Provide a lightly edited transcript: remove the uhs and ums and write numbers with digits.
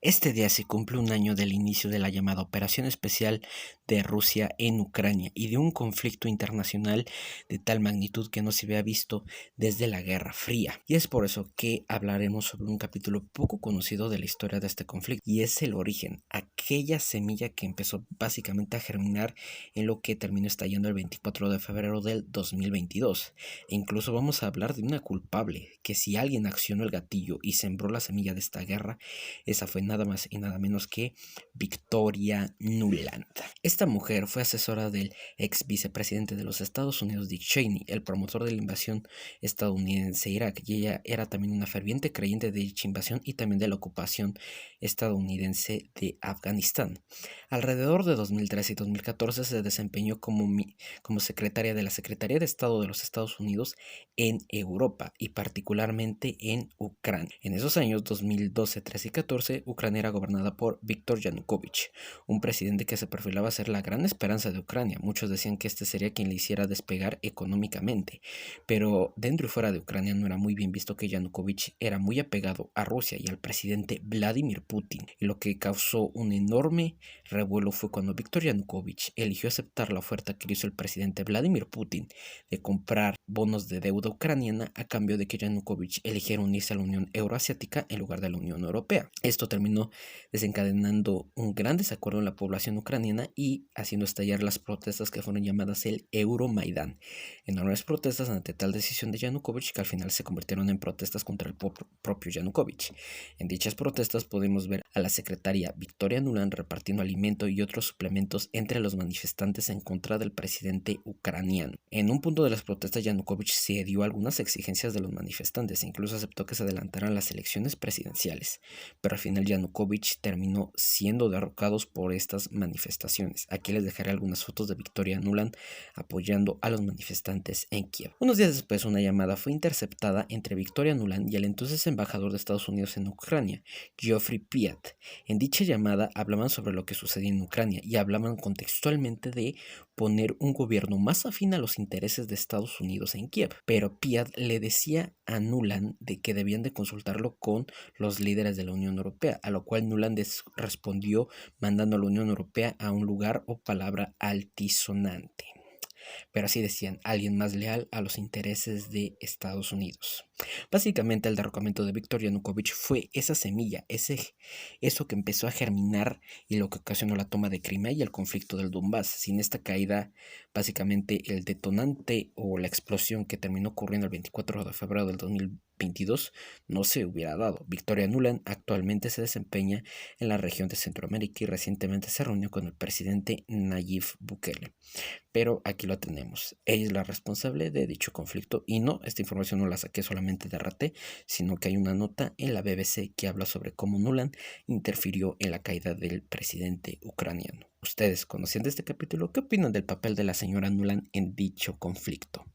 Este día se cumple un año del inicio de la llamada Operación Especial de Rusia en Ucrania y de un conflicto internacional de tal magnitud que no se había visto desde la Guerra Fría. Y es por eso que hablaremos sobre un capítulo poco conocido de la historia de este conflicto, y es el origen, aquella semilla que empezó básicamente a germinar en lo que terminó estallando el 24 de febrero del 2022. E incluso vamos a hablar de una culpable, que si alguien accionó el gatillo y sembró la semilla de esta guerra, esa fue nada más y nada menos que Victoria Nuland. Esta mujer fue asesora del ex vicepresidente de los Estados Unidos, Dick Cheney, el promotor de la invasión estadounidense a Irak, y ella era también una ferviente creyente de dicha invasión y también de la ocupación estadounidense de Afganistán. Alrededor de 2013 y 2014 se desempeñó como secretaria de la Secretaría de Estado de los Estados Unidos en Europa y particularmente en Ucrania. En esos años 2012, 13 y 14, Ucrania era gobernada por Viktor Yanukovych, un presidente que se perfilaba a ser la gran esperanza de Ucrania. Muchos decían que este sería quien le hiciera despegar económicamente, pero dentro y fuera de Ucrania no era muy bien visto que Yanukovych era muy apegado a Rusia y al presidente Vladimir Putin, y lo que causó un enorme revuelo fue cuando Viktor Yanukovych eligió aceptar la oferta que le hizo el presidente Vladimir Putin de comprar bonos de deuda ucraniana a cambio de que Yanukovych eligiera unirse a la Unión Euroasiática en lugar de la Unión Europea. Esto terminó desencadenando un gran desacuerdo en la población ucraniana y haciendo estallar las protestas que fueron llamadas el Euromaidán. Enormes protestas ante tal decisión de Yanukovych que al final se convirtieron en protestas contra el propio Yanukovych. En dichas protestas podemos ver a la secretaria Victoria Nuland repartiendo alimento y otros suplementos entre los manifestantes en contra del presidente ucraniano. En un punto de las protestas, Yanukovych cedió a algunas exigencias de los manifestantes e incluso aceptó que se adelantaran las elecciones presidenciales, pero al final Yanukovych terminó siendo derrocados por estas manifestaciones. Aquí les dejaré algunas fotos de Victoria Nuland apoyando a los manifestantes en Kiev. Unos días después, una llamada fue interceptada entre Victoria Nuland y el entonces embajador de Estados Unidos en Ucrania, Geoffrey Piat. En dicha llamada hablaban sobre lo que sucedía en Ucrania y hablaban contextualmente de poner un gobierno más afín a los intereses de Estados Unidos en Kiev, pero Piat le decía a Nuland de que debían de consultarlo con los líderes de la Unión Europea, a lo cual Nuland respondió mandando a la Unión Europea a un lugar o palabra altisonante. Pero así decían, alguien más leal a los intereses de Estados Unidos. Básicamente el derrocamiento de Viktor Yanukovych fue esa semilla, eso que empezó a germinar y lo que ocasionó la toma de Crimea y el conflicto del Donbass. Sin esta caída, básicamente el detonante o la explosión que terminó ocurriendo el 24 de febrero del 2022 no se hubiera dado. Victoria Nuland actualmente se desempeña en la región de Centroamérica y recientemente se reunió con el presidente Nayib Bukele. Pero aquí lo tenemos. Ella es la responsable de dicho conflicto y no, esta información no la saqué solamente de RT, sino que hay una nota en la BBC que habla sobre cómo Nuland interfirió en la caída del presidente ucraniano. ¿Ustedes conocían de este capítulo? ¿Qué opinan del papel de la señora Nuland en dicho conflicto?